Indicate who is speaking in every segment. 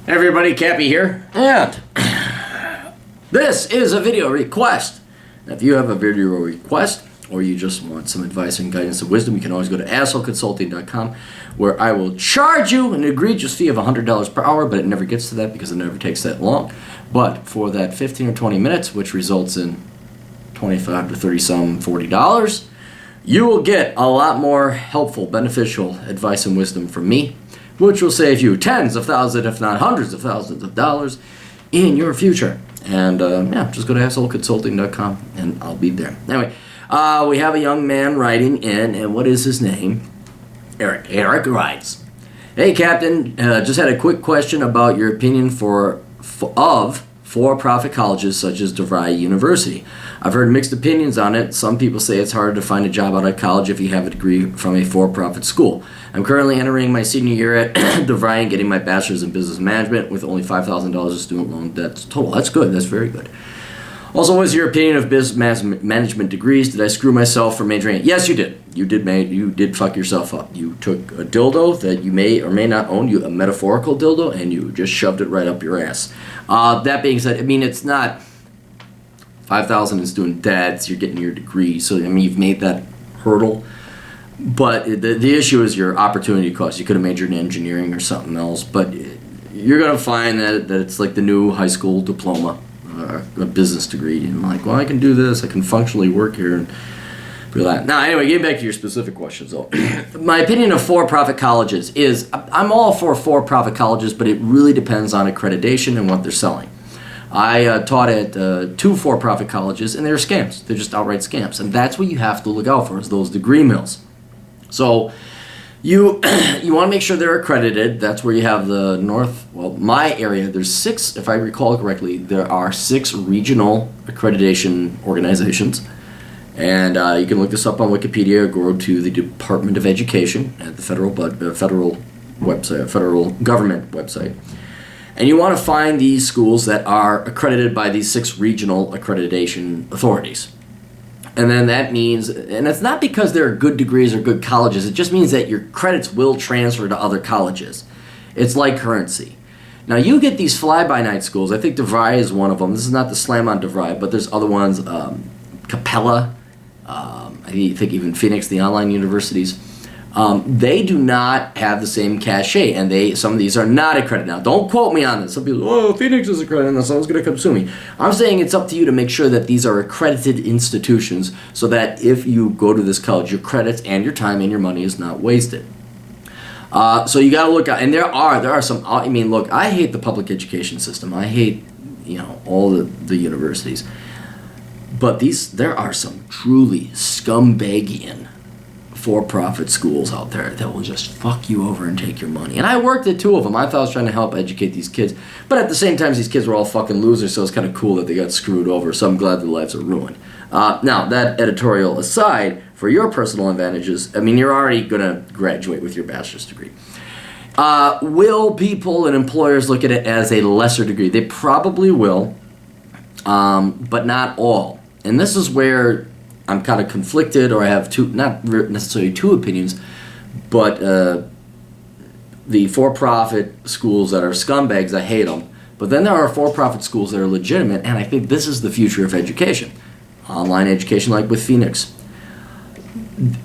Speaker 1: Hey everybody, Cappy here, and this is a video request. Now, if you have a video request, or you just want some advice and guidance and wisdom, you can always go to assholeconsulting.com, where I will charge you an egregious fee of $100 per hour, but it never gets to that because it never takes that long. But for that 15 or 20 minutes, which results in 25 to 30 some $40, you will get a lot more helpful, beneficial advice and wisdom from me, which will save you tens of thousands, if not hundreds of thousands of dollars in your future. And just go to assholeconsulting.com and I'll be there. Anyway, we have a young man writing in, and what is his name? Eric. Eric writes, "Hey Captain, just had a quick question about your opinion of for-profit colleges such as DeVry University. I've heard mixed opinions on it. Some people say it's harder to find a job out of college if you have a degree from a for-profit school. I'm currently entering my senior year at DeVry and getting my bachelor's in business management with only $5,000 of student loan debt total." That's good. That's very good. "Also, what is your opinion of business management degrees? Did I screw myself for majoring?" Yes, you did. You did fuck yourself up. You took a dildo that you may or may not own, a metaphorical dildo, and you just shoved it right up your ass. That being said, I mean, it's not $5,000 in student debt. You're getting your degree, so I mean, you've made that hurdle. But the issue is your opportunity cost. You could have majored in engineering or something else, but you're going to find that it's like the new high school diploma, a business degree. And I'm like, well, I can do this. I can functionally work here and do that. Now, anyway, getting back to your specific questions, though. My opinion of for-profit colleges is I'm all for-profit colleges, but it really depends on accreditation and what they're selling. I taught at two for-profit colleges, and they're scams. They're just outright scams. And that's what you have to look out for, is those degree mills. So you want to make sure they're accredited. That's where you have the my area, there's 6, if I recall correctly, there are 6 regional accreditation organizations. And you can look this up on Wikipedia or go to the Department of Education at the federal website, federal government website. And you want to find these schools that are accredited by these 6 regional accreditation authorities. And then that means, and it's not because they're good degrees or good colleges, it just means that your credits will transfer to other colleges. It's like currency. Now you get these fly-by-night schools. I think DeVry is one of them. This is not the slam on DeVry, but there's other ones, Capella, I think even Phoenix, the online universities. They do not have the same cachet, and some of these are not accredited. Now, don't quote me on this. Some people, oh, Phoenix is accredited, and someone's going to come sue me. I'm saying it's up to you to make sure that these are accredited institutions so that if you go to this college, your credits and your time and your money is not wasted. So you got to look out, and there are some. I mean, look, I hate the public education system. I hate, all the universities. But there are some truly scumbagian for-profit schools out there that will just fuck you over and take your money. And I worked at 2 of them. I thought I was trying to help educate these kids. But at the same time, these kids were all fucking losers, so it's kind of cool that they got screwed over. So I'm glad their lives are ruined. Now, that editorial aside, for your personal advantages, I mean, you're already going to graduate with your bachelor's degree. Will people and employers look at it as a lesser degree? They probably will, but not all. And this is where I'm kind of conflicted, or I have not necessarily 2 opinions, but the for-profit schools that are scumbags, I hate them. But then there are for-profit schools that are legitimate, and I think this is the future of education. Online education, like with Phoenix.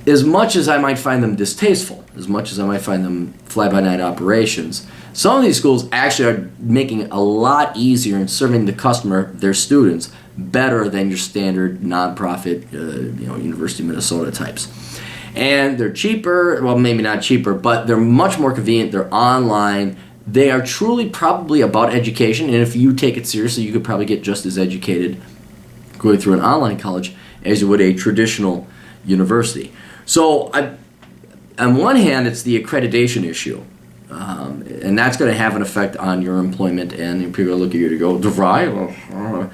Speaker 1: As much as I might find them distasteful, as much as I might find them fly-by-night operations, some of these schools actually are making it a lot easier in serving the customer, their students, better than your standard nonprofit, University of Minnesota types. And they're cheaper, well, maybe not cheaper, but they're much more convenient. They're online. They are truly probably about education, and if you take it seriously, you could probably get just as educated going through an online college as you would a traditional university. So on one hand, it's the accreditation issue. And that's going to have an effect on your employment, and people look at you to go, DeVry? Well, I don't know.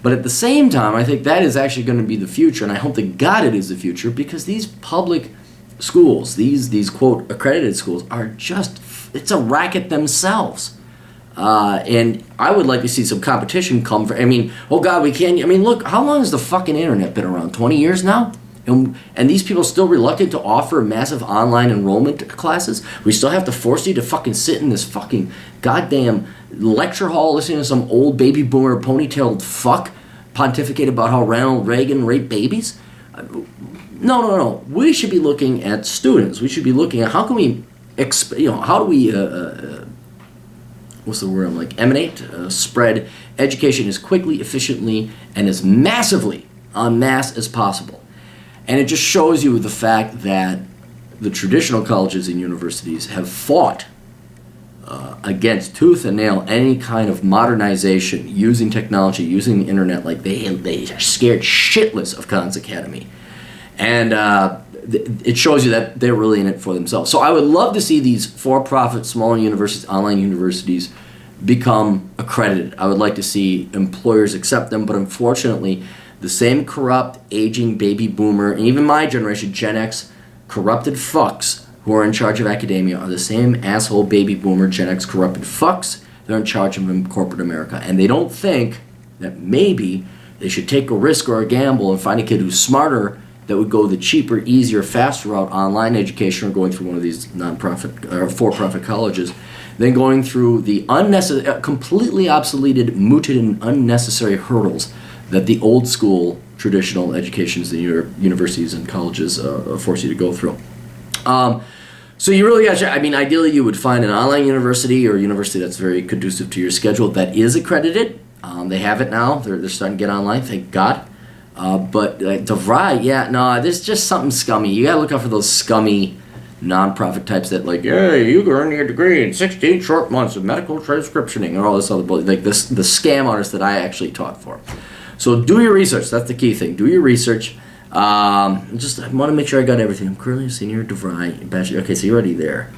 Speaker 1: But at the same time, I think that is actually going to be the future, and I hope to God it is the future, because these public schools, these quote accredited schools, are just, it's a racket themselves. And I would like to see some competition come for, oh God, we can't, look, how long has the fucking internet been around? 20 years now? And these people still reluctant to offer massive online enrollment classes. We still have to force you to fucking sit in this fucking goddamn lecture hall listening to some old baby boomer ponytailed fuck pontificate about how Ronald Reagan raped babies. No. We should be looking at students. We should be looking at how can we, how do we, what's the word I'm like, spread education as quickly, efficiently, and as massively en masse as possible. And it just shows you the fact that the traditional colleges and universities have fought against tooth and nail any kind of modernization using technology, using the internet. Like they are scared shitless of Khan's Academy. And it shows you that they're really in it for themselves. So I would love to see these for-profit small universities, online universities, become accredited. I would like to see employers accept them, but unfortunately, the same corrupt, aging baby boomer, and even my generation, Gen X, corrupted fucks who are in charge of academia are the same asshole baby boomer, Gen X corrupted fucks that are in charge of corporate America. And they don't think that maybe they should take a risk or a gamble and find a kid who's smarter that would go the cheaper, easier, faster route, online education, or going through one of these nonprofit or for-profit colleges, than going through the completely obsoleted, mooted, and unnecessary hurdles that the old school traditional educations, the universities and colleges force you to go through. So you really got to, ideally you would find an online university or a university that's very conducive to your schedule that is accredited. They have it now. They're starting to get online, thank God. But DeVry, there's just something scummy. You got to look out for those scummy non-profit types that like, yeah, you earn your degree in 16 short months of medical transcriptioning and all this other bullshit. Like the scam artists that I actually taught for. So do your research. That's the key thing. Do your research. I want to make sure I got everything. I'm currently a senior DeVry bachelor. Okay, so you're already there.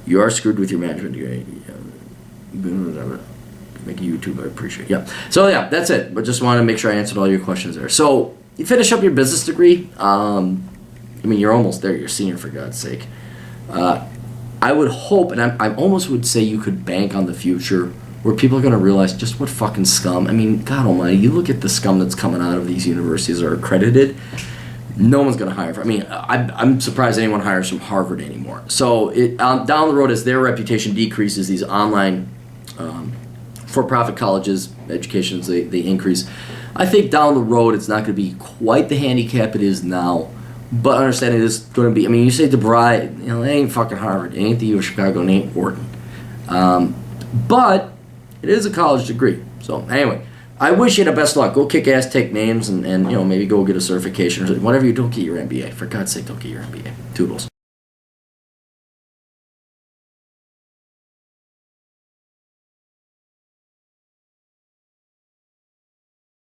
Speaker 1: You are screwed with your management degree. Make a YouTube, I appreciate it. Yeah. So yeah, that's it. But just want to make sure I answered all your questions there. So you finish up your business degree. You're almost there. You're a senior, for God's sake. I would hope, and I almost would say you could bank on the future where people are going to realize just what fucking scum. God almighty, you look at the scum that's coming out of these universities that are accredited, no one's going to hire. I'm surprised anyone hires from Harvard anymore. So down the road, as their reputation decreases, these online for-profit colleges, educations, they increase. I think down the road, it's not going to be quite the handicap it is now. But understanding it is going to be, you say DeVry, it ain't fucking Harvard, it ain't the U of Chicago, it ain't Wharton. But it is a college degree. So anyway, I wish you the best luck. Go kick ass, take names, and maybe go get a certification or whatever you don't get your MBA. For God's sake, don't get your MBA. Toodles.